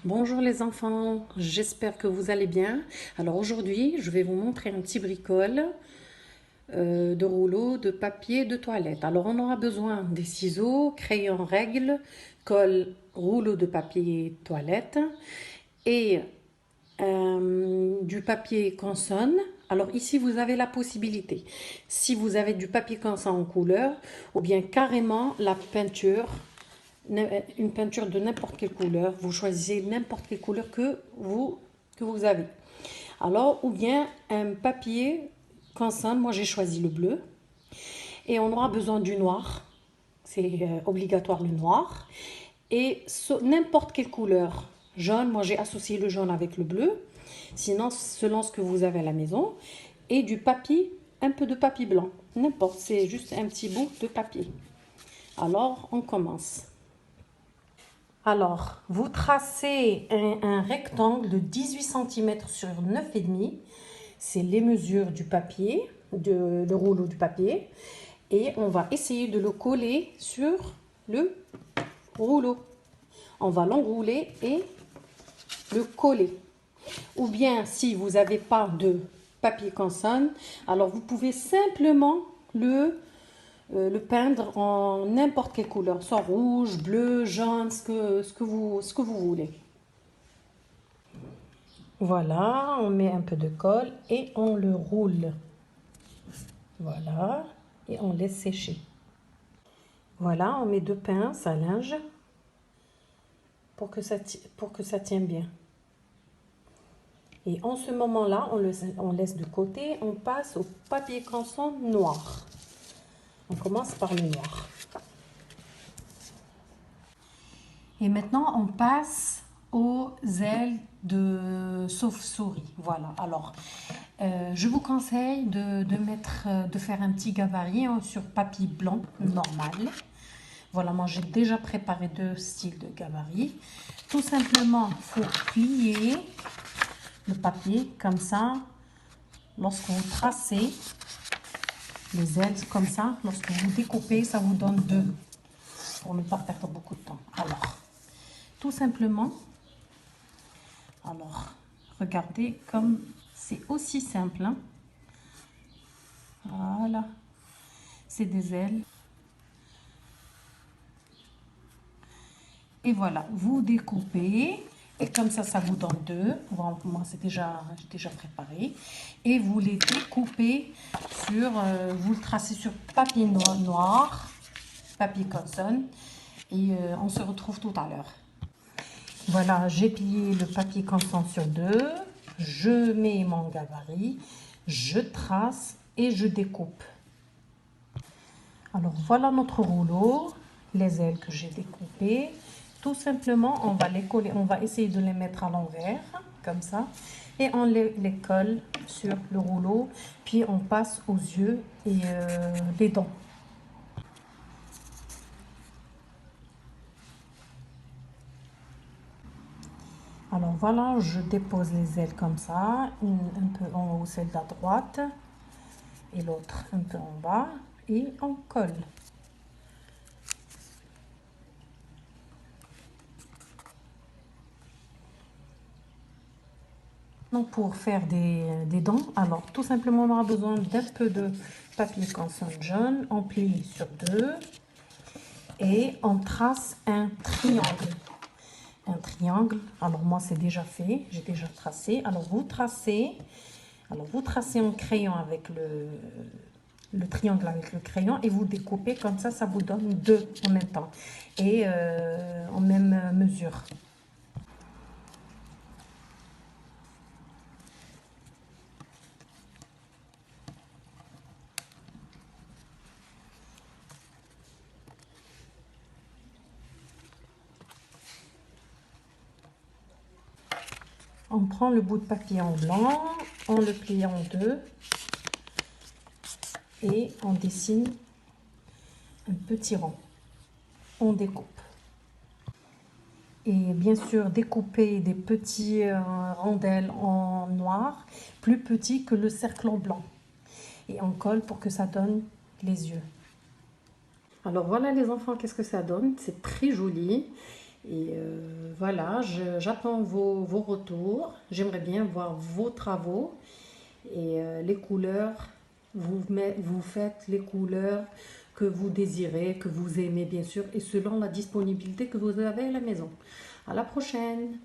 Bonjour les enfants, j'espère que vous allez bien. Alors aujourd'hui, je vais vous montrer un petit bricole de rouleau de papier de toilette. Alors on aura besoin des ciseaux, crayon règle, colle, rouleau de papier toilette et du papier consonne. Alors ici vous avez la possibilité, si vous avez du papier consonne en couleur ou bien carrément la peinture, une peinture de n'importe quelle couleur, vous choisissez n'importe quelle couleur que vous avez. Alors, ou bien un papier consonne, moi j'ai choisi le bleu, et on aura besoin du noir, c'est obligatoire le noir, et n'importe quelle couleur, jaune, moi j'ai associé le jaune avec le bleu, sinon selon ce que vous avez à la maison, et du papier, un peu de papier blanc, n'importe, c'est juste un petit bout de papier. Alors, on commence. Alors, vous tracez un rectangle de 18 cm sur 9,5. C'est les mesures du papier, le rouleau du papier. Et on va essayer de le coller sur le rouleau. On va l'enrouler et le coller. Ou bien, si vous n'avez pas de papier consonne, alors vous pouvez simplement le peindre en n'importe quelle couleur, soit rouge, bleu, jaune, ce que vous voulez. Voilà, on met un peu de colle et on le roule. Voilà, et on laisse sécher. Voilà, on met 2 pinces à linge pour que ça tienne bien. Et en ce moment-là, on laisse de côté, on passe au papier consonne noir. On commence par le noir. Et maintenant, on passe aux ailes de chauve-souris. Voilà. Alors, je vous conseille de faire un petit gabarit sur papier blanc normal. Voilà, moi j'ai déjà préparé 2 styles de gabarit. Tout simplement, il faut plier le papier comme ça. Lorsque vous tracez les ailes comme ça, lorsque vous découpez, ça vous donne 2 pour ne pas perdre beaucoup de temps. Alors, tout simplement, alors regardez comme c'est aussi simple, hein. Voilà, c'est des ailes. Et voilà, vous découpez et comme ça vous donne 2. Bon, moi j'ai déjà préparé. Et vous les découpez vous le tracez sur papier noir, papier consonne. Et on se retrouve tout à l'heure. Voilà, j'ai plié le papier consonne sur 2. Je mets mon gabarit, je trace et je découpe. Alors voilà notre rouleau, les ailes que j'ai découpées. Tout simplement, on va les coller, on va essayer de les mettre à l'envers, comme ça. Et on les colle sur le rouleau, puis on passe aux yeux et les dents. Alors voilà, je dépose les ailes comme ça, un peu en haut, celle de la droite, et l'autre un peu en bas, et on colle. Donc pour faire des dents, alors tout simplement on aura besoin d'un peu de papier consonne jaune, on plie sur 2 et on trace un triangle. Un triangle, alors moi c'est déjà fait, j'ai déjà tracé. Alors vous tracez en crayon avec le triangle avec le crayon et vous découpez comme ça vous donne 2 en même temps et en même mesure. On prend le bout de papier en blanc, on le plie en 2 et on dessine un petit rond. On découpe. Et bien sûr, découper des petits rondelles en noir, plus petits que le cercle en blanc. Et on colle pour que ça donne les yeux. Alors voilà les enfants, qu'est-ce que ça donne? C'est très joli. Et voilà, j'attends vos retours. J'aimerais bien voir vos travaux et les couleurs. Vous faites les couleurs que vous désirez, que vous aimez bien sûr, et selon la disponibilité que vous avez à la maison. À la prochaine!